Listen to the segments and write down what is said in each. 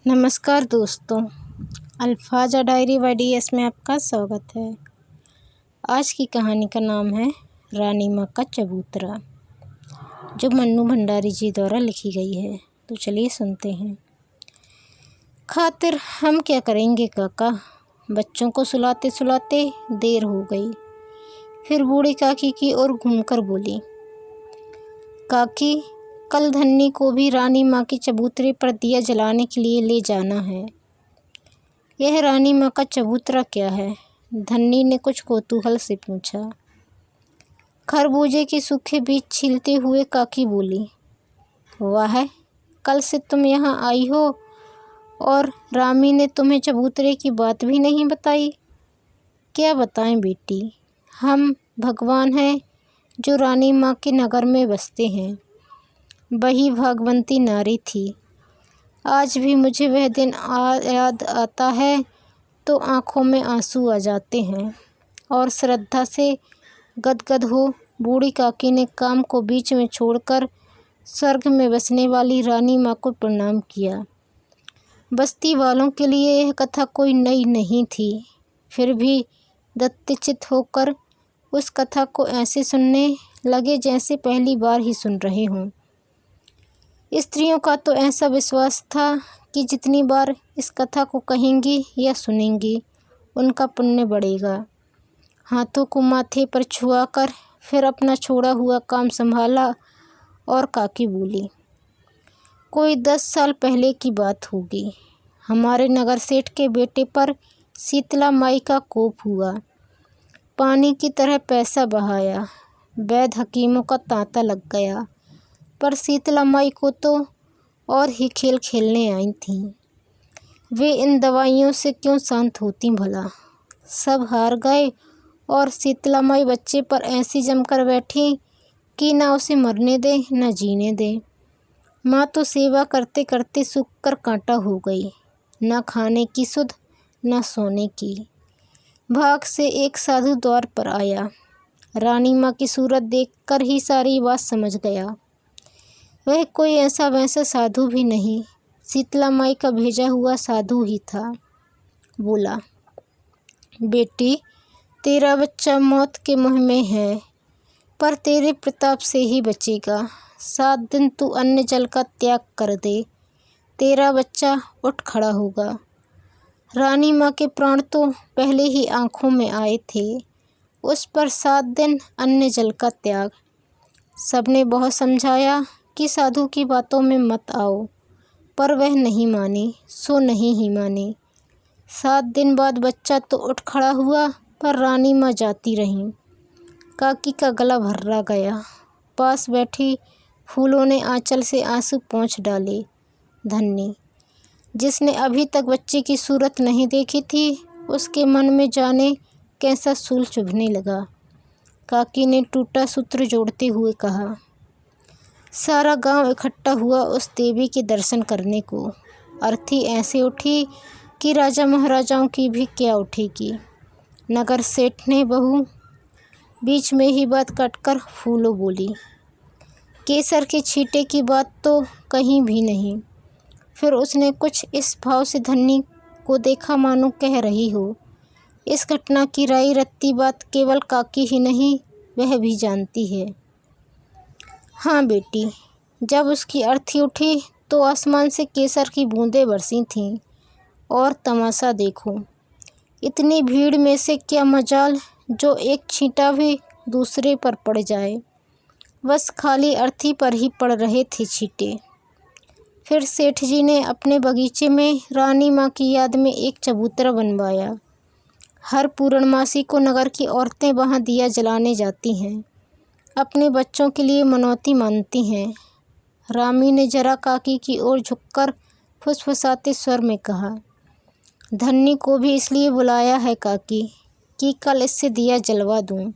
नमस्कार दोस्तों, अल्फाजा diary bye DS में आपका स्वागत है। आज की कहानी का नाम है रानी माँ का चबूतरा, जो मन्नू भंडारी जी द्वारा लिखी गई है। तो चलिए सुनते हैं। खातिर हम क्या करेंगे काका, बच्चों को सुलाते सुलाते देर हो गई। फिर बूढ़ी काकी की ओर घूमकर बोली, काकी कल धन्नी को भी रानी माँ के चबूतरे पर दिया जलाने के लिए ले जाना है। यह रानी माँ का चबूतरा क्या है? धन्नी ने कुछ कौतूहल से पूछा। खरबूजे के सूखे बीज छीलते हुए काकी बोली, वाह, कल से तुम यहाँ आई हो और रामी ने तुम्हें चबूतरे की बात भी नहीं बताई। क्या बताएं बेटी, हम भगवान हैं जो रानी माँ के नगर में बसते हैं। वही भागवंती नारी थी। आज भी मुझे वह दिन याद आता है तो आँखों में आंसू आ जाते हैं और श्रद्धा से गदगद हो बूढ़ी काकी ने काम को बीच में छोड़कर स्वर्ग में बसने वाली रानी माँ को प्रणाम किया। बस्ती वालों के लिए यह कथा कोई नई नहीं थी, फिर भी दत्तचित्त होकर उस कथा को ऐसे सुनने लगे जैसे पहली बार ही सुन रहे हों। स्त्रियों का तो ऐसा विश्वास था कि जितनी बार इस कथा को कहेंगी या सुनेंगी उनका पुण्य बढ़ेगा। हाथों को माथे पर छुआकर फिर अपना छोड़ा हुआ काम संभाला और काकी बोली, कोई 10 साल पहले की बात होगी। हमारे नगर सेठ के बेटे पर शीतला माई का कोप हुआ। पानी की तरह पैसा बहाया, वैद्य हकीमों का तांता लग गया, पर शीतला माई को तो और ही खेल खेलने आई थीं। वे इन दवाइयों से क्यों शांत होती भला। सब हार गए और शीतला माई बच्चे पर ऐसी जमकर बैठी कि ना उसे मरने दे न जीने दे। माँ तो सेवा करते करते सूख कर कांटा हो गई, ना खाने की सुध न सोने की। भाग से एक साधु द्वार पर आया। रानी माँ की सूरत देखकर ही सारी बात समझ गया। वह कोई ऐसा वैसा साधु भी नहीं, शीतला माई का भेजा हुआ साधु ही था। बोला, बेटी तेरा बच्चा मौत के मुँह में है, पर तेरे प्रताप से ही बचेगा। 7 दिन तू अन्न जल का त्याग कर दे, तेरा बच्चा उठ खड़ा होगा। रानी माँ के प्राण तो पहले ही आँखों में आए थे, उस पर 7 दिन अन्न जल का त्याग। सबने बहुत समझाया कि साधु की बातों में मत आओ, पर वह नहीं मानी, सो नहीं ही मानी। 7 दिन बाद बच्चा तो उठ खड़ा हुआ, पर रानी माँ जाती रहीं। काकी का गला भर्रा गया। पास बैठी फूलों ने आंचल से आंसू पोंछ डाले। धन्नी, जिसने अभी तक बच्चे की सूरत नहीं देखी थी, उसके मन में जाने कैसा सूल चुभने लगा। काकी ने टूटा सूत्र जोड़ते हुए कहा, सारा गांव इकट्ठा हुआ उस देवी के दर्शन करने को। अर्थी ऐसे उठी कि राजा महाराजाओं की भी क्या उठेगी। नगर सेठ ने बहू बीच में ही बात काटकर फूलों बोली, केसर के छींटे की बात तो कहीं भी नहीं। फिर उसने कुछ इस भाव से धन्नी को देखा मानो कह रही हो, इस घटना की राई रत्ती बात केवल काकी ही नहीं, वह भी जानती है। हाँ बेटी, जब उसकी अर्थी उठी तो आसमान से केसर की बूंदें बरसी थीं। और तमाशा देखो, इतनी भीड़ में से क्या मजाल जो एक छींटा भी दूसरे पर पड़ जाए। बस खाली अर्थी पर ही पड़ रहे थे छींटे। फिर सेठ जी ने अपने बगीचे में रानी माँ की याद में एक चबूतरा बनवाया। हर पूर्णमासी को नगर की औरतें वहाँ दिया जलाने जाती हैं, अपने बच्चों के लिए मनौती मानती हैं। रामी ने जरा काकी की ओर झुककर फुसफुसाते स्वर में कहा, धन्नी को भी इसलिए बुलाया है काकी कि कल इससे दिया जलवा दूं।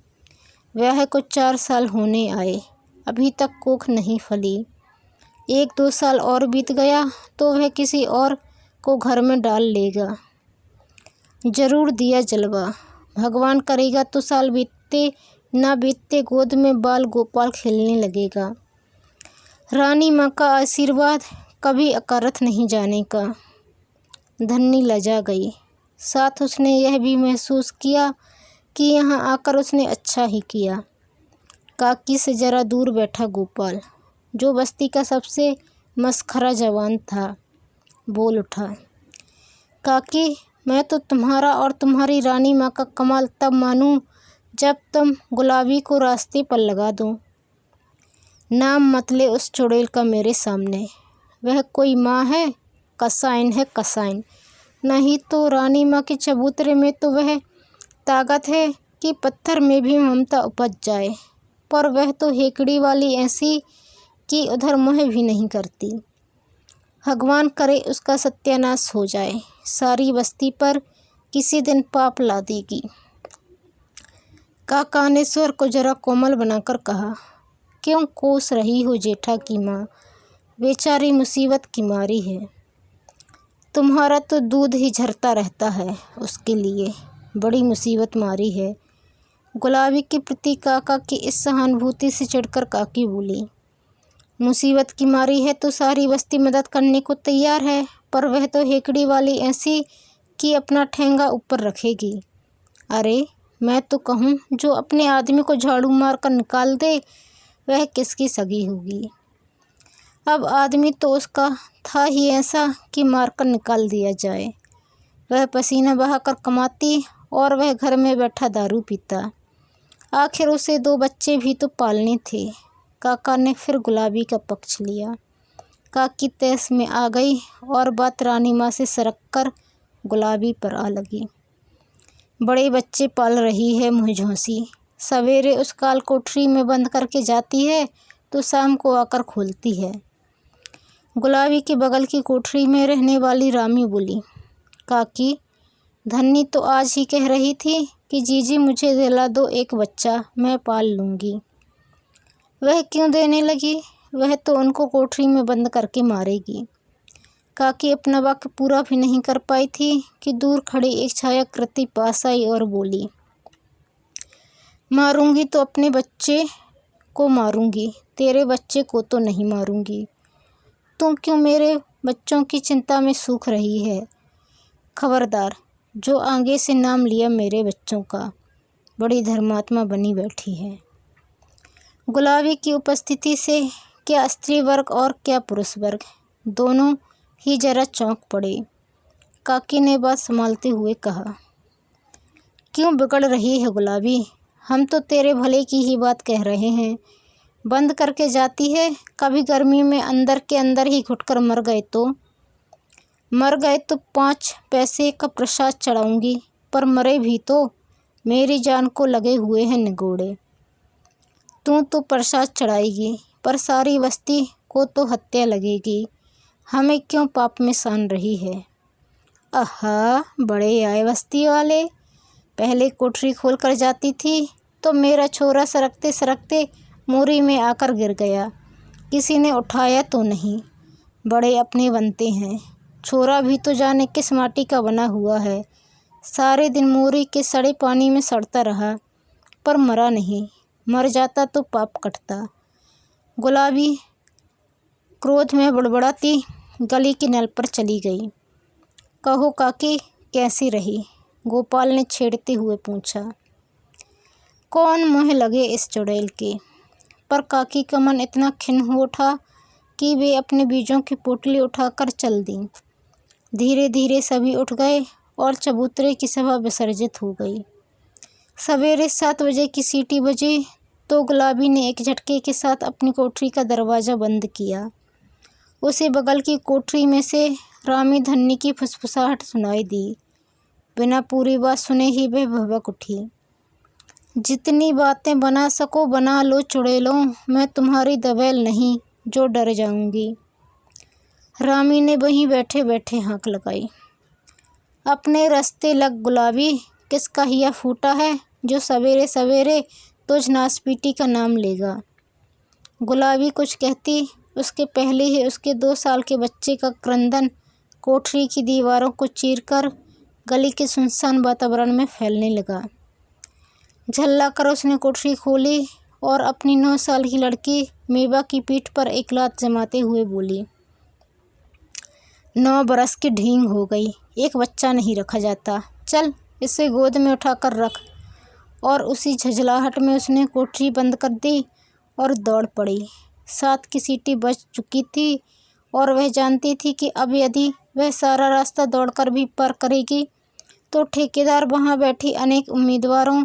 वह को 4 साल होने आए, अभी तक कोख नहीं फली। 1-2 साल और बीत गया तो वह किसी और को घर में डाल लेगा। जरूर दिया जलवा, भगवान करेगा तो साल बीतते ना बीतते गोद में बाल गोपाल खेलने लगेगा। रानी माँ का आशीर्वाद कभी अकारथ नहीं जाने का। धन्नी लजा गई। साथ उसने यह भी महसूस किया कि यहाँ आकर उसने अच्छा ही किया। काकी से ज़रा दूर बैठा गोपाल, जो बस्ती का सबसे मस्खरा जवान था, बोल उठा। काकी, मैं तो तुम्हारा और तुम्हारी रानी माँ का कमाल तब मानूं जब तुम गुलाबी को रास्ते पर लगा दो। नाम मत ले उस चुड़ैल का मेरे सामने। वह कोई माँ है? कसाइन है, कसाइन। नहीं तो रानी माँ के चबूतरे में तो वह ताकत है कि पत्थर में भी ममता उपज जाए, पर वह तो हेकड़ी वाली ऐसी कि उधर मुँह भी नहीं करती। भगवान करे उसका सत्यानाश हो जाए। सारी बस्ती पर किसी दिन पाप ला देगी। काका ने स्वर को जरा कोमल बनाकर कहा। क्यों कोस रही हो जेठा की माँ? बेचारी मुसीबत की मारी है। तुम्हारा तो दूध ही झरता रहता है उसके लिए। बड़ी मुसीबत मारी है। गुलाबी के प्रति काका की इस सहानुभूति से चिढ़कर काकी बोली। मुसीबत की मारी है तो सारी बस्ती मदद करने को तैयार है, पर वह तो हेकड़ी वाली ऐसी कि अपना ठेंगा ऊपर रखेगी। अरे मैं तो कहूँ, जो अपने आदमी को झाड़ू मार कर निकाल दे वह किसकी सगी होगी। अब आदमी तो उसका था ही ऐसा कि मार कर निकाल दिया जाए। वह पसीना बहाकर कमाती और वह घर में बैठा दारू पीता। आखिर उसे 2 बच्चे भी तो पालने थे। काका ने फिर गुलाबी का पक्ष लिया। काकी तैस में आ गई और बात रानी माँ से सरक कर गुलाबी पर आ लगी। बड़े बच्चे पाल रही है मुँहझौंसी। सवेरे उस काल कोठरी में बंद करके जाती है तो शाम को आकर खोलती है। गुलाबी के बगल की कोठरी में रहने वाली रामी बोली। काकी, धन्नी तो आज ही कह रही थी कि जीजी मुझे दिला दो एक बच्चा, मैं पाल लूँगी। वह क्यों देने लगी? वह तो उनको कोठरी में बंद करके मारेगी। काकी अपना वाक्य पूरा भी नहीं कर पाई थी कि दूर खड़ी एक छायाकृति पास आई और बोली। मारूंगी तो अपने बच्चे को मारूंगी, तेरे बच्चे को तो नहीं मारूंगी। तुम क्यों मेरे बच्चों की चिंता में सूख रही है? खबरदार, जो आगे से नाम लिया मेरे बच्चों का, बड़ी धर्मात्मा बनी बैठी है। गुलाबी की उपस्थिति से क्या स्त्री वर्ग और क्या पुरुष वर्ग, दोनों ही जरा चौंक पड़े। काकी ने बात संभालते हुए कहा। क्यों बिगड़ रही है गुलाबी? हम तो तेरे भले की ही बात कह रहे हैं। बंद करके जाती है, कभी गर्मी में अंदर के अंदर ही घुटकर मर गए तो 5 पैसे का प्रसाद चढ़ाऊंगी, पर मरे भी तो मेरी जान को लगे हुए हैं निगोड़े। तू तो प्रसाद चढ़ाएगी, पर सारी बस्ती को तो हत्या लगेगी। हमें क्यों पाप में सान रही है? आहा, बड़े आए बस्ती वाले। पहले कोठरी खोल कर जाती थी तो मेरा छोरा सरकते सरकते मोरी में आकर गिर गया। किसी ने उठाया तो नहीं। बड़े अपने बनते हैं। छोरा भी तो जाने किस माटी का बना हुआ है। सारे दिन मोरी के सड़े पानी में सड़ता रहा, पर मरा नहीं। मर जाता तो पाप कटता। गुलाबी क्रोध में बड़बड़ाती गली के नल पर चली गई। कहो काकी, कैसी रही? गोपाल ने छेड़ते हुए पूछा। कौन मुँह लगे इस चुड़ैल के? पर काकी का मन इतना खिन्न हो उठा कि वे अपने बीजों की पोटली उठाकर चल दी। धीरे धीरे सभी उठ गए और चबूतरे की सभा विसर्जित हो गई। सवेरे 7 बजे की सीटी बजी तो गुलाबी ने एक झटके के साथ अपनी कोठरी का दरवाज़ा बंद किया। उसे बगल की कोठरी में से रामी धन्नी की फुसफुसाहट सुनाई दी। बिना पूरी बात सुने ही वह भभक उठी। जितनी बातें बना सको बना लो चुड़ैलों, मैं तुम्हारी दबैल नहीं जो डर जाऊंगी। रामी ने वहीं बैठे बैठे हाँक लगाई। अपने रास्ते लग गुलाबी, किसका हिया फूटा है जो सवेरे सवेरे तुझ नासपीटी का नाम लेगा। गुलाबी कुछ कहती उसके पहले ही उसके 2 साल के बच्चे का क्रंदन कोठरी की दीवारों को चीरकर गली के सुनसान वातावरण में फैलने लगा। झल्ला कर उसने कोठरी खोली और अपनी 9 साल की लड़की मेवा की पीठ पर एक लात जमाते हुए बोली। 9 बरस की ढींग हो गई, एक बच्चा नहीं रखा जाता। चल इसे गोद में उठाकर रख। और उसी झंझलाहट में उसने कोठरी बंद कर दी और दौड़ पड़ी। 7 की सीटी बज चुकी थी और वह जानती थी कि अब यदि वह सारा रास्ता दौड़कर भी पार करेगी तो ठेकेदार वहाँ बैठी अनेक उम्मीदवारों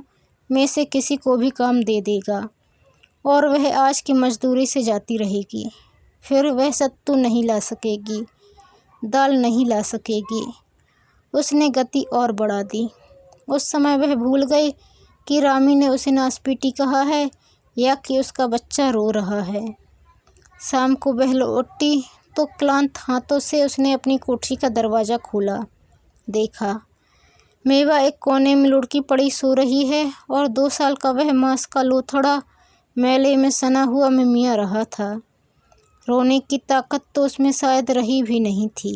में से किसी को भी काम दे देगा और वह आज की मजदूरी से जाती रहेगी। फिर वह सत्तू नहीं ला सकेगी, दाल नहीं ला सकेगी। उसने गति और बढ़ा दी। उस समय वह भूल गई कि रामी ने उसे नासपीटी कहा है या कि उसका बच्चा रो रहा है। शाम को वह लौटी तो क्लांत हाथों से उसने अपनी कोठरी का दरवाज़ा खोला। देखा मेवा एक कोने में लुढ़की पड़ी सो रही है और 2 साल का वह मांस का लोथड़ा मैले में सना हुआ मिमिया रहा था। रोने की ताकत तो उसमें शायद रही भी नहीं थी।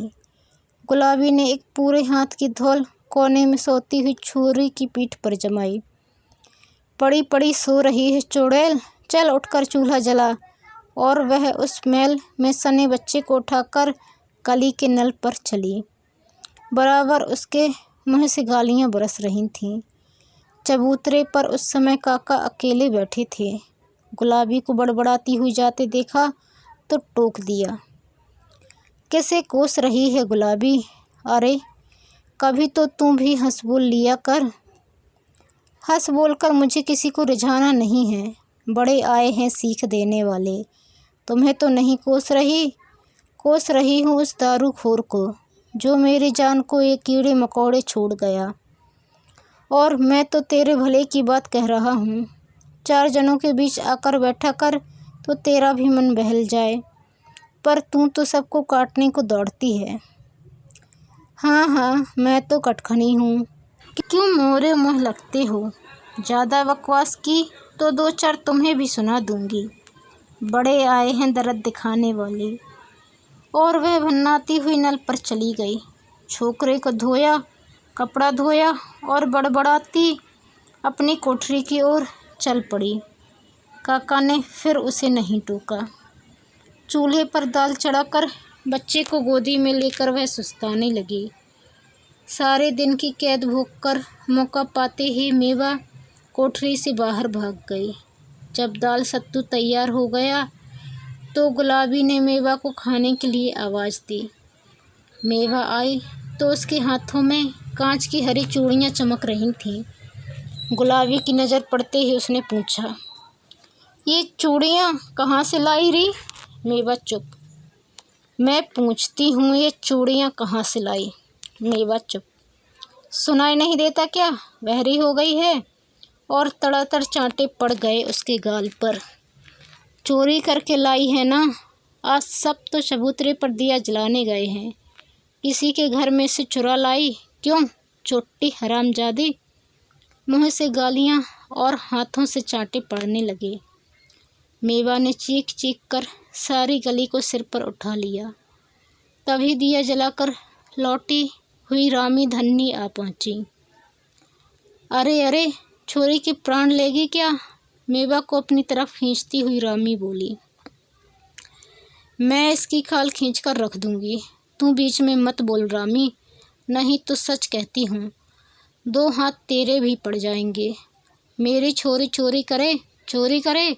गुलाबी ने एक पूरे हाथ की धौल कोने में सोती हुई छोरी की पीठ पर जमाई। पड़ी पड़ी सो रही है चुड़ैल, चल उठकर चूल्हा जला। और वह उस मैल में सने बच्चे को उठाकर कली के नल पर चली। बराबर उसके मुँह से गालियाँ बरस रही थीं। चबूतरे पर उस समय काका अकेले बैठे थे। गुलाबी को बड़बड़ाती हुई जाते देखा तो टोक दिया, कैसे कोस रही है गुलाबी? अरे कभी तो तू भी हंस बोल लिया कर। हंस बोलकर मुझे किसी को रिझाना नहीं है। बड़े आए हैं सीख देने वाले। तुम्हें तो नहीं कोस रही हूँ उस दारूखोर को जो मेरी जान को ये कीड़े मकोड़े छोड़ गया। और मैं तो तेरे भले की बात कह रहा हूँ। 4 जनों के बीच आकर बैठा कर तो तेरा भी मन बहल जाए, पर तू तो सबको काटने को दौड़ती है। हाँ मैं तो कटखनी हूँ। क्यों मोरे मुँह लगते हो? ज़्यादा बकवास की तो 2-4 तुम्हें भी सुना दूँगी। बड़े आए हैं दर्द दिखाने वाले। और वह भन्नाती हुई नल पर चली गई। छोकरे को धोया, कपड़ा धोया और बड़बड़ाती अपनी कोठरी की ओर चल पड़ी। काका ने फिर उसे नहीं टोका। चूल्हे पर दाल चढ़ाकर बच्चे को गोदी में लेकर वह सुस्ताने लगी। सारे दिन की कैद भोगकर मौका पाते ही मेवा कोठरी से बाहर भाग गई। जब दाल सत्तू तैयार हो गया तो गुलाबी ने मेवा को खाने के लिए आवाज़ दी। मेवा आई तो उसके हाथों में कांच की हरी चूड़ियाँ चमक रही थीं। गुलाबी की नज़र पड़ते ही उसने पूछा, ये चूड़ियाँ कहाँ से लाई री? मेवा चुप। मैं पूछती हूँ ये चूड़ियाँ कहाँ से लाई? मेवा चुप। सुनाई नहीं देता क्या? बहरी हो गई है? और तड़ातड़ चांटे पड़ गए उसके गाल पर। चोरी करके लाई है ना? आज सब तो चबूतरे पर दिया जलाने गए हैं। किसी के घर में से चुरा लाई? क्यों चोटी हरामजादी? मुँह से गालियाँ और हाथों से चांटे पड़ने लगे। मेवा ने चीख चीख कर सारी गली को सिर पर उठा लिया। तभी दिया जलाकर लौटी हुई रामी धन्नी आ पहुँची। अरे छोरी की प्राण लेगी क्या? मेवा को अपनी तरफ खींचती हुई रामी बोली। मैं इसकी खाल खींचकर रख दूंगी। तू बीच में मत बोल रामी, नहीं तो सच कहती हूँ 2 हाथ तेरे भी पड़ जाएंगे। मेरी छोरी चोरी करे।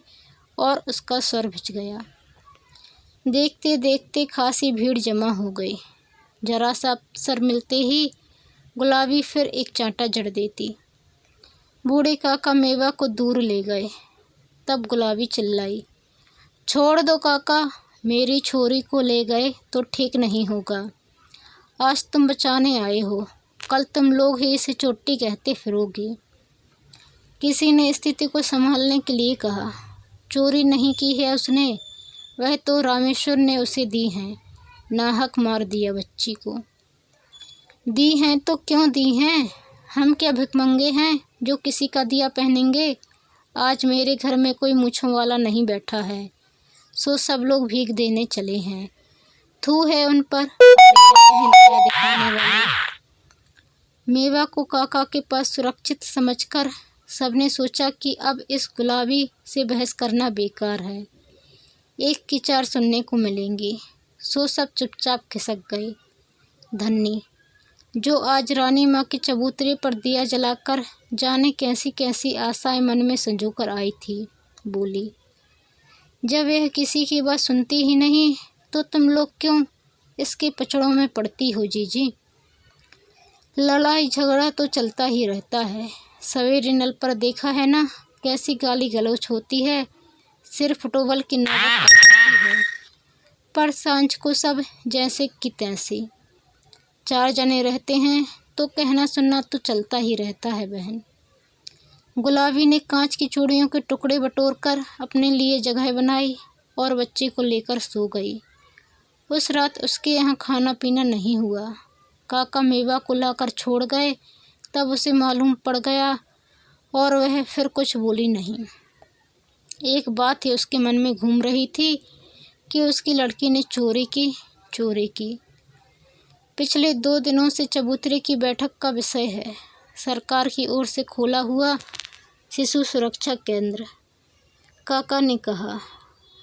और उसका स्वर भिज गया। देखते देखते खासी भीड़ जमा हो गई। जरा सा अवसर मिलते ही गुलाबी फिर एक चांटा जड़ देती। बूढ़े काका मेवा को दूर ले गए। तब गुलाबी चिल्लाई, छोड़ दो काका, मेरी छोरी को ले गए तो ठीक नहीं होगा। आज तुम बचाने आए हो, कल तुम लोग ही इसे चोटी कहते फिरोगे। किसी ने स्थिति को संभालने के लिए कहा, चोरी नहीं की है उसने, वह तो रामेश्वर ने उसे दी हैं। नाहक मार दिया बच्ची को। दी हैं तो क्यों दी हैं? हम क्या भिखमंगे हैं जो किसी का दिया पहनेंगे? आज मेरे घर में कोई मूँछों वाला नहीं बैठा है, सो सब लोग भीख देने चले हैं। थू है उन पर दिखाने वाले। मेवा को काका के पास सुरक्षित समझकर सबने सोचा कि अब इस गुलाबी से बहस करना बेकार है। 1 की 4 सुनने को मिलेंगी, सो सब चुपचाप खिसक गए। धन्नी जो आज रानी माँ के चबूतरे पर दिया जलाकर जाने कैसी कैसी आशाएं मन में संजोकर आई थी, बोली, जब यह किसी की बात सुनती ही नहीं तो तुम लोग क्यों इसके पचड़ों में पड़ती हो जीजी। लड़ाई झगड़ा तो चलता ही रहता है। सवेरे नल पर देखा है ना कैसी गाली गलौच होती है, सिर फुटबॉल की नौबत आती है, पर सांझ को सब जैसे कि तैसे। 4 जने रहते हैं तो कहना सुनना तो चलता ही रहता है बहन। गुलाबी ने कांच की चूड़ियों के टुकड़े बटोरकर अपने लिए जगह बनाई और बच्चे को लेकर सो गई। उस रात उसके यहाँ खाना पीना नहीं हुआ। काका मेवा को लाकर छोड़ गए, तब उसे मालूम पड़ गया और वह फिर कुछ बोली नहीं। एक बात ही उसके मन में घूम रही थी कि उसकी लड़की ने चोरी की। पिछले 2 दिनों से चबूतरे की बैठक का विषय है सरकार की ओर से खोला हुआ शिशु सुरक्षा केंद्र। काका ने कहा,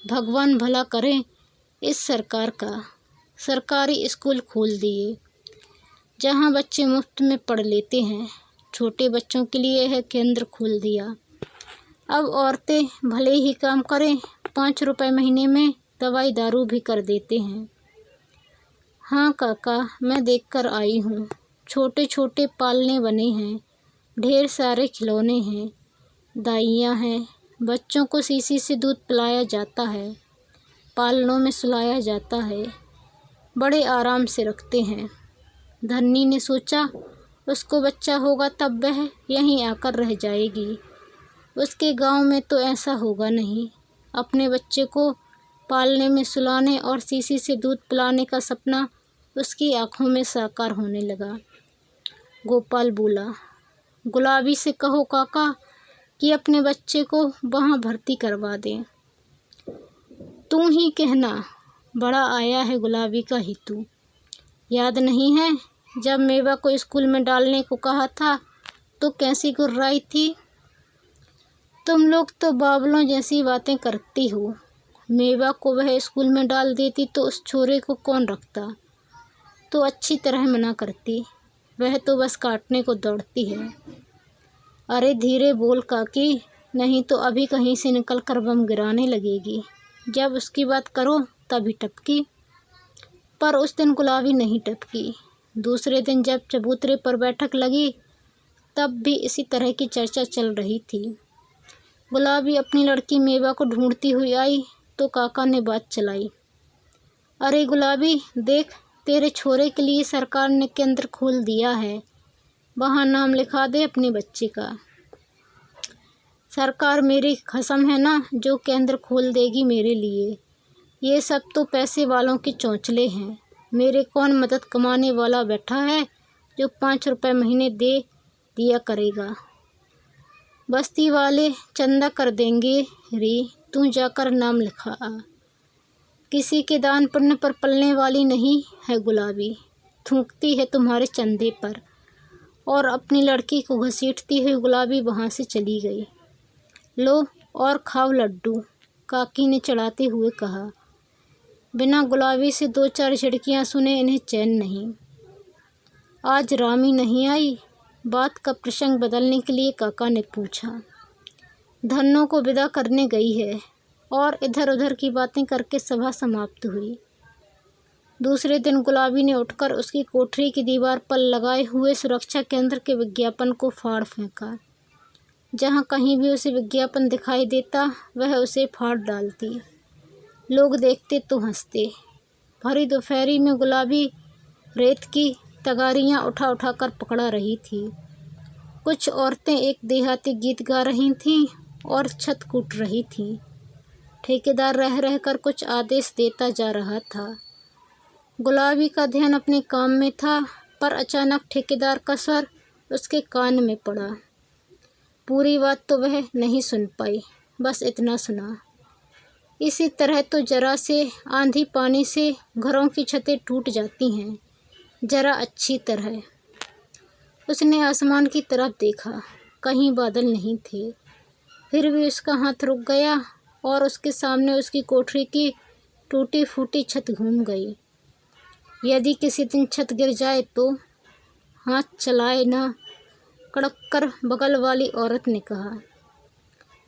भगवान भला करें इस सरकार का। सरकारी स्कूल खोल दिए जहां बच्चे मुफ्त में पढ़ लेते हैं। छोटे बच्चों के लिए यह केंद्र खोल दिया। अब औरतें भले ही काम करें, 5 रुपए महीने में दवाई दारू भी कर देते हैं। हाँ काका, मैं देखकर आई हूँ। छोटे छोटे पालने बने हैं, ढेर सारे खिलौने हैं, दाइयाँ हैं, बच्चों को शीशी से दूध पिलाया जाता है, पालनों में सुलाया जाता है, बड़े आराम से रखते हैं। धन्नी ने सोचा उसको बच्चा होगा तब वह यहीं आकर रह जाएगी। उसके गांव में तो ऐसा होगा नहीं। अपने बच्चे को पालने में सुलाने और शीशी से दूध पिलाने का सपना उसकी आंखों में साकार होने लगा। गोपाल बोला, गुलाबी से कहो काका कि अपने बच्चे को वहाँ भर्ती करवा दें। तू ही कहना, बड़ा आया है गुलाबी का हितू। याद नहीं है जब मेवा को स्कूल में डालने को कहा था तो कैसी गुर्राई थी। तुम लोग तो बावलों जैसी बातें करती हो। मेवा को वह स्कूल में डाल देती तो उस छोरे को कौन रखता। तो अच्छी तरह मना करती, वह तो बस काटने को दौड़ती है। अरे धीरे बोल काकी, नहीं तो अभी कहीं से निकल कर बम गिराने लगेगी। जब उसकी बात करो तभी टपकी। पर उस दिन गुलाबी नहीं टपकी। दूसरे दिन जब चबूतरे पर बैठक लगी तब भी इसी तरह की चर्चा चल रही थी। गुलाबी अपनी लड़की मेवा को ढूंढती हुई आई तो काका ने बात चलाई। अरे गुलाबी देख, तेरे छोरे के लिए सरकार ने केंद्र खोल दिया है, वहाँ नाम लिखा दे अपने बच्चे का। सरकार मेरी कसम है ना जो केंद्र खोल देगी मेरे लिए। ये सब तो पैसे वालों के चौंचले हैं। मेरे कौन मदद कमाने वाला बैठा है जो 5 रुपए महीने दे दिया करेगा। बस्ती वाले चंदा कर देंगे रे, तू जाकर नाम लिखा आ। किसी के दान पुण्य पर पलने वाली नहीं है गुलाबी, थूकती है तुम्हारे चंदे पर। और अपनी लड़की को घसीटती हुई गुलाबी वहाँ से चली गई। लो और खाओ लड्डू, काकी ने चढ़ाते हुए कहा। बिना गुलाबी से 2-4 झिड़कियाँ सुने इन्हें चैन नहीं। आज रामी नहीं आई। बात का प्रसंग बदलने के लिए काका ने पूछा। धन्नों को विदा करने गई है। और इधर उधर की बातें करके सभा समाप्त हुई। दूसरे दिन गुलाबी ने उठकर उसकी कोठरी की दीवार पर लगाए हुए सुरक्षा केंद्र के विज्ञापन को फाड़ फेंका। जहाँ कहीं भी उसे विज्ञापन दिखाई देता वह उसे फाड़ डालती। लोग देखते तो हंसते। भरी दोपहरी में गुलाबी रेत की तगारियाँ उठा उठा कर पकड़ा रही थी। कुछ औरतें एक देहाती गीत गा रही थीं और छत कूट रही थीं। ठेकेदार रह रहकर कुछ आदेश देता जा रहा था। गुलाबी का ध्यान अपने काम में था, पर अचानक ठेकेदार का स्वर उसके कान में पड़ा। पूरी बात तो वह नहीं सुन पाई, बस इतना सुना। इसी तरह तो जरा से आंधी पानी से घरों की छतें टूट जाती हैं, जरा अच्छी तरह। उसने आसमान की तरफ देखा, कहीं बादल नहीं थे। फिर भी उसका हाथ रुक गया और उसके सामने उसकी कोठरी की टूटी फूटी छत घूम गई। यदि किसी दिन छत गिर जाए तो हाथ चलाए ना, कड़क कर बगल वाली औरत ने कहा।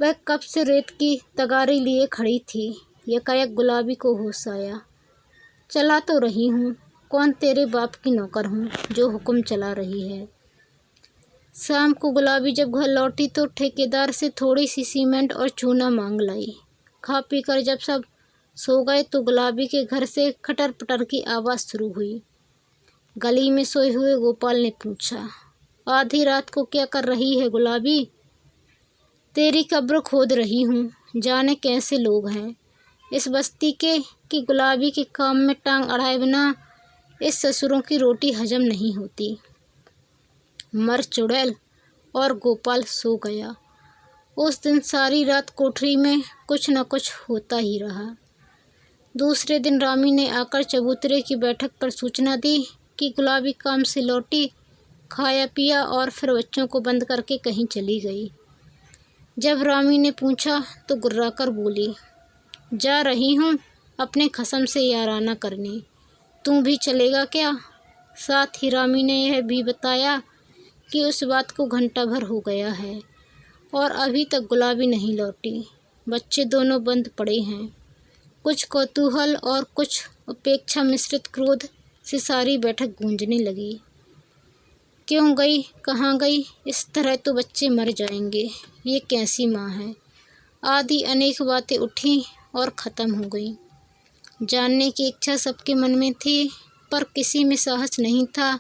वह कब से रेत की तगारी लिए खड़ी थी। यकायक गुलाबी को होश आया। चला तो रही हूँ, कौन तेरे बाप की नौकर हूँ जो हुक्म चला रही है। शाम को गुलाबी जब घर लौटी तो ठेकेदार से थोड़ी सी सीमेंट और चूना मांग लाई। खा पी कर जब सब सो गए तो गुलाबी के घर से खटर पटर की आवाज़ शुरू हुई। गली में सोए हुए गोपाल ने पूछा, आधी रात को क्या कर रही है गुलाबी? तेरी कब्र खोद रही हूँ, जाने कैसे लोग हैं इस बस्ती के कि गुलाबी के काम में टांग अड़ाए बिना इस ससुरों की रोटी हजम नहीं होती। मर चुड़ैल। और गोपाल सो गया। उस दिन सारी रात कोठरी में कुछ न कुछ होता ही रहा। दूसरे दिन रामी ने आकर चबूतरे की बैठक पर सूचना दी कि गुलाबी काम से लौटी, खाया पिया और फिर बच्चों को बंद करके कहीं चली गई। जब रामी ने पूछा तो गुर्राकर बोली, जा रही हूँ अपने खसम से याराना करने, तू भी चलेगा क्या? साथ ही रामी ने यह भी बताया कि उस बात को घंटा भर हो गया है और अभी तक गुलाबी नहीं लौटी। बच्चे दोनों बंद पड़े हैं। कुछ कौतूहल और कुछ उपेक्षा मिश्रित क्रोध से सारी बैठक गूंजने लगी। क्यों गई, कहाँ गई? इस तरह तो बच्चे मर जाएंगे। ये कैसी माँ है? आदि अनेक बातें उठी और ख़त्म हो गई। जानने की इच्छा सबके मन में थी, पर किसी में साहस नहीं था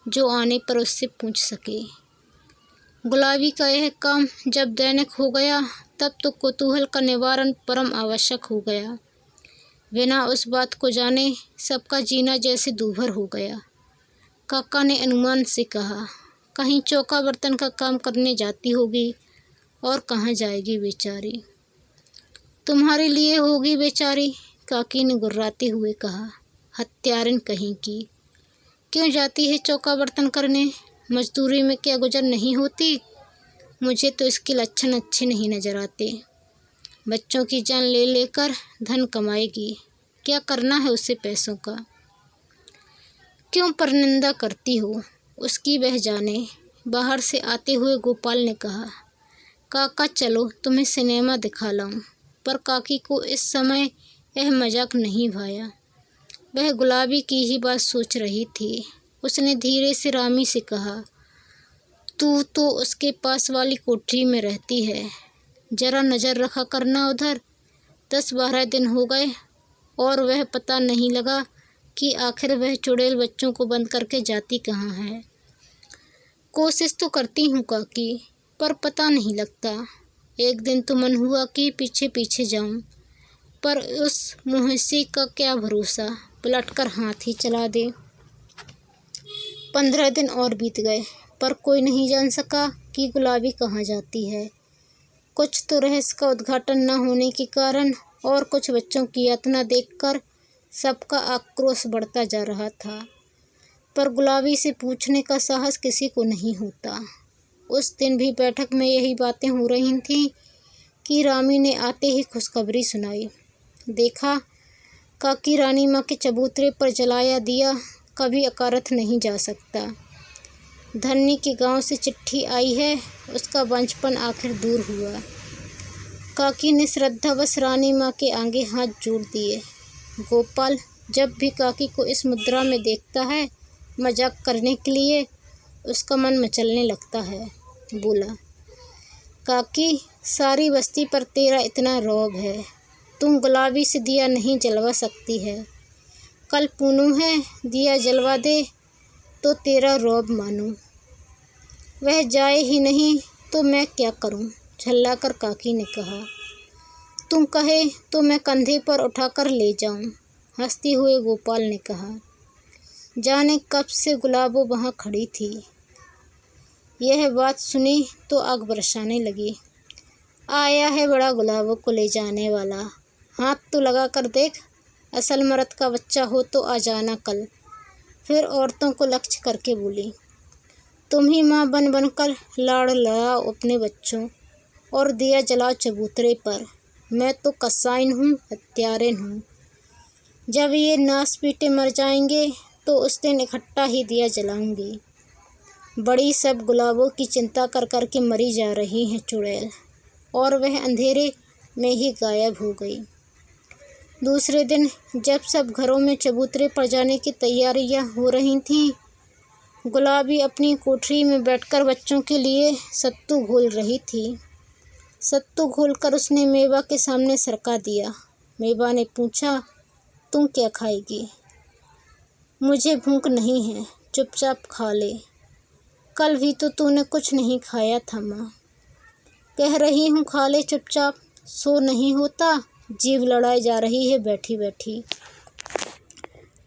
जो आने पर उससे पूछ सके। गुलाबी का यह काम जब दैनिक हो गया तब तो कौतूहल का निवारण परम आवश्यक हो गया। बिना उस बात को जाने सबका जीना जैसे दूभर हो गया। काका ने अनुमान से कहा, कहीं चौका बर्तन का काम करने जाती होगी और कहाँ जाएगी बेचारी। तुम्हारे लिए होगी बेचारी, काकी ने गुर्राते हुए कहा। हत्यारन कहीं की। क्यों जाती है चौका बर्तन करने? मजदूरी में क्या गुजर नहीं होती? मुझे तो इसके लक्षण अच्छे नहीं नजर आते। बच्चों की जान ले लेकर धन कमाएगी, क्या करना है उसे पैसों का? क्यों परनिंदा करती हो? उसकी वह जाने। बाहर से आते हुए गोपाल ने कहा, काका चलो तुम्हें सिनेमा दिखा लाऊं। पर काकी को इस समय यह मजाक नहीं भाया। वह गुलाबी की ही बात सोच रही थी। उसने धीरे से रामी से कहा, तू तो उसके पास वाली कोठरी में रहती है, जरा नज़र रखा करना उधर। 10-12 दिन हो गए और वह पता नहीं लगा कि आखिर वह चुड़ैल बच्चों को बंद करके जाती कहाँ है। कोशिश तो करती हूँ काकी, पर पता नहीं लगता। एक दिन तो मन हुआ कि पीछे पीछे जाऊँ, पर उस मुंहसी का क्या भरोसा, पलटकर हाथ ही चला दे। 15 दिन और बीत गए, पर कोई नहीं जान सका कि गुलाबी कहाँ जाती है। कुछ तो रहस्य का उद्घाटन न होने के कारण और कुछ बच्चों की यातना देखकर सबका आक्रोश बढ़ता जा रहा था। पर गुलाबी से पूछने का साहस किसी को नहीं होता। उस दिन भी बैठक में यही बातें हो रही थीं कि रामी ने आते ही खुशखबरी सुनाई। देखा, काकी रानी माँ के चबूतरे पर जलाया दिया कभी अकारथ नहीं जा सकता। धन्नी के गांव से चिट्ठी आई है, उसका बचपन आखिर दूर हुआ। काकी ने श्रद्धावश रानी माँ के आगे हाथ जोड़ दिए। गोपाल जब भी काकी को इस मुद्रा में देखता है, मजाक करने के लिए उसका मन मचलने लगता है। बोला, काकी सारी बस्ती पर तेरा इतना रौब है, तुम गुलाबी से दिया नहीं जलवा सकती है। कल पूनू है, दिया जलवा दे तो तेरा रौब मानूं। वह जाए ही नहीं तो मैं क्या करूं? झल्लाकर काकी ने कहा। तुम कहे तो मैं कंधे पर उठाकर ले जाऊं, हंसते हुए गोपाल ने कहा। जाने कब से गुलाबो वहाँ खड़ी थी। यह बात सुनी तो आग बरसाने लगी। आया है बड़ा गुलाबो को ले जाने वाला, हाथ तो लगा कर देख, असल मर्द का बच्चा हो तो आ जाना कल। फिर औरतों को लक्ष्य करके बोली, तुम ही माँ बन बनकर लाड़ लड़ाओ अपने बच्चों और दिया जलाओ चबूतरे पर। मैं तो कसाइन हूँ, हत्यारन हूँ। जब ये नास पीटे मर जाएंगे तो उस दिन इकट्ठा ही दिया जलाऊंगी। बड़ी सब गुलाबों की चिंता कर कर के मरी जा रही हैं चुड़ैल, और वह अंधेरे में ही गायब हो गई। दूसरे दिन जब सब घरों में चबूतरे पर जाने की तैयारियां हो रही थीं, गुलाबी अपनी कोठरी में बैठकर बच्चों के लिए सत्तू घोल रही थी। सत्तू घोलकर उसने मेवा के सामने सरका दिया। मेवा ने पूछा, तुम क्या खाएगी? मुझे भूख नहीं है, चुपचाप खा ले। कल भी तो तूने कुछ नहीं खाया था माँ। कह रही हूँ खा ले चुपचाप, सो नहीं होता, जीभ लड़ाई जा रही है बैठी बैठी।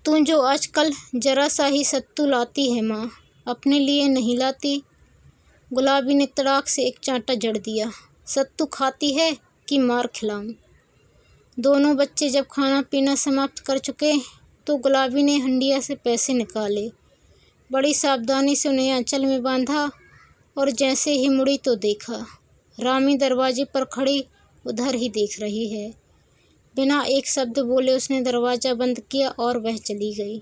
तू जो आजकल जरा सा ही सत्तू लाती है माँ, अपने लिए नहीं लाती। गुलाबी ने तड़ाक से एक चांटा जड़ दिया। सत्तू खाती है कि मार खिलाऊं? दोनों बच्चे जब खाना पीना समाप्त कर चुके तो गुलाबी ने हंडिया से पैसे निकाले। बड़ी सावधानी से उन्हें आंचल में बांधा और जैसे ही मुड़ी तो देखा, रामी दरवाजे पर खड़ी उधर ही देख रही है। बिना एक शब्द बोले उसने दरवाज़ा बंद किया और वह चली गई।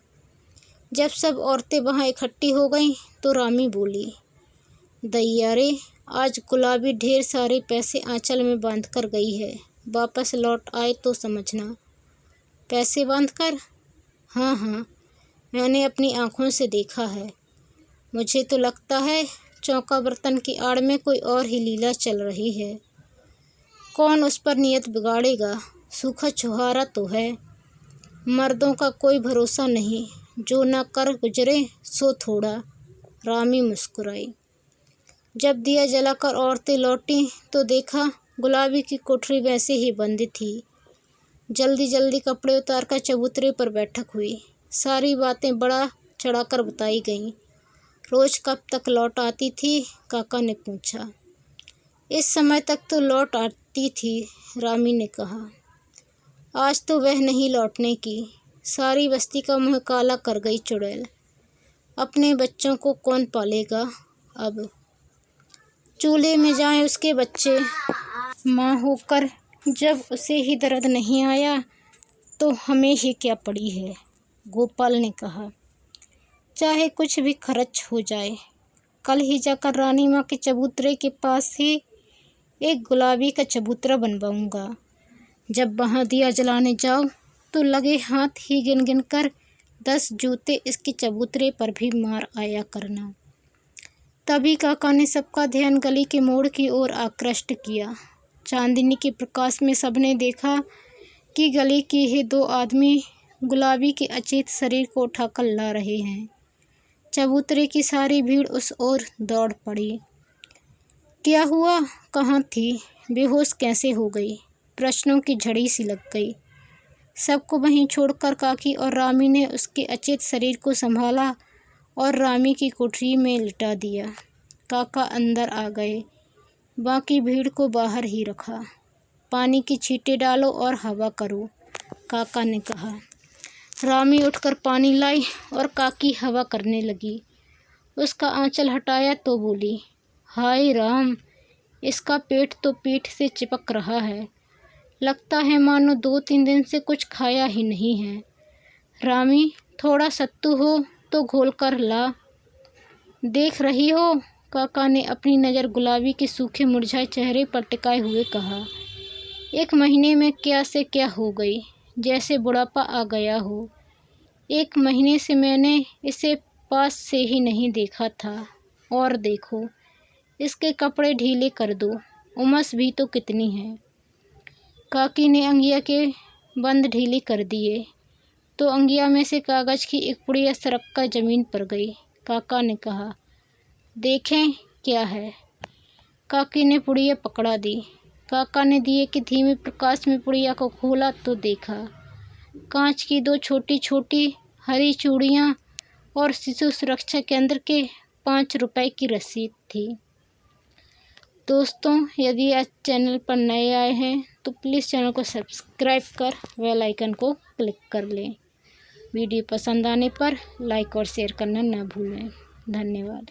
जब सब औरतें वहाँ इकट्ठी हो गईं तो रामी बोली, दैया रे, आज गुलाबी ढेर सारे पैसे आंचल में बांध कर गई है, वापस लौट आए तो समझना। पैसे बांध कर? हाँ हाँ, मैंने अपनी आँखों से देखा है। मुझे तो लगता है चौका बर्तन की आड़ में कोई और ही लीला चल रही है। कौन उस पर नियत बिगाड़ेगा? सूखा छुहारा तो है। मर्दों का कोई भरोसा नहीं, जो ना कर गुजरे सो थोड़ा। रामी मुस्कुराई। जब दिया जलाकर औरतें लौटी तो देखा गुलाबी की कोठरी वैसे ही बंद थी। जल्दी जल्दी कपड़े उतारकर चबूतरे पर बैठक हुई। सारी बातें बड़ा चढ़ाकर बताई गईं। रोज कब तक लौट आती थी? काका ने पूछा। इस समय तक तो लौट आती थी, रामी ने कहा। आज तो वह नहीं लौटने की। सारी बस्ती का मुँह काला कर गई चुड़ैल। अपने बच्चों को कौन पालेगा अब? चूल्हे में जाएं उसके बच्चे। माँ होकर जब उसे ही दर्द नहीं आया तो हमें ही क्या पड़ी है, गोपाल ने कहा। चाहे कुछ भी खर्च हो जाए, कल ही जाकर रानी माँ के चबूतरे के पास ही एक गुलाबी का चबूतरा बनवाऊंगा। जब वहाँ दिया जलाने जाओ तो लगे हाथ ही गिन गिन कर 10 जूते इसके चबूतरे पर भी मार आया करना। तभी काका ने सबका ध्यान गली के मोड़ की ओर आकृष्ट किया। चांदनी के प्रकाश में सबने देखा कि गली के ही 2 आदमी गुलाबी के अचेत शरीर को उठाकर ला रहे हैं। चबूतरे की सारी भीड़ उस ओर दौड़ पड़ी। क्या हुआ? कहाँ थी? बेहोश कैसे हो गई? प्रश्नों की झड़ी सी लग गई। सबको वहीं छोड़कर काकी और रामी ने उसके अचेत शरीर को संभाला और रामी की कोठरी में लिटा दिया। काका अंदर आ गए, बाकी भीड़ को बाहर ही रखा। पानी की छींटे डालो और हवा करो, काका ने कहा। रामी उठकर पानी लाई और काकी हवा करने लगी। उसका आंचल हटाया तो बोली, हाय राम, इसका पेट तो पीठ से चिपक रहा है। लगता है मानो 2-3 दिन से कुछ खाया ही नहीं है। रामी, थोड़ा सत्तू हो तो घोल कर ला। देख रही हो, काका ने अपनी नज़र गुलाबी के सूखे मुरझाए चेहरे पर टिकाए हुए कहा। 1 महीने में क्या से क्या हो गई, जैसे बुढ़ापा आ गया हो। 1 महीने से मैंने इसे पास से ही नहीं देखा था। और देखो, इसके कपड़े ढीले कर दो, उमस भी तो कितनी है। काकी ने अंगिया के बंद ढीले कर दिए तो अंगिया में से कागज़ की एक पुड़िया सरक कर जमीन पर गई। काका ने कहा, देखें क्या है। काकी ने पुड़िया पकड़ा दी। काका ने दिए कि धीमे प्रकाश में पुड़िया को खोला तो देखा कांच की 2 छोटी छोटी हरी चूड़ियाँ और शिशु सुरक्षा केंद्र के 5 रुपए की रसीद थी। दोस्तों, यदि आज चैनल पर नए आए हैं तो प्लीज़ चैनल को सब्सक्राइब कर बेल आइकन को क्लिक कर लें। वीडियो पसंद आने पर लाइक और शेयर करना न भूलें। धन्यवाद।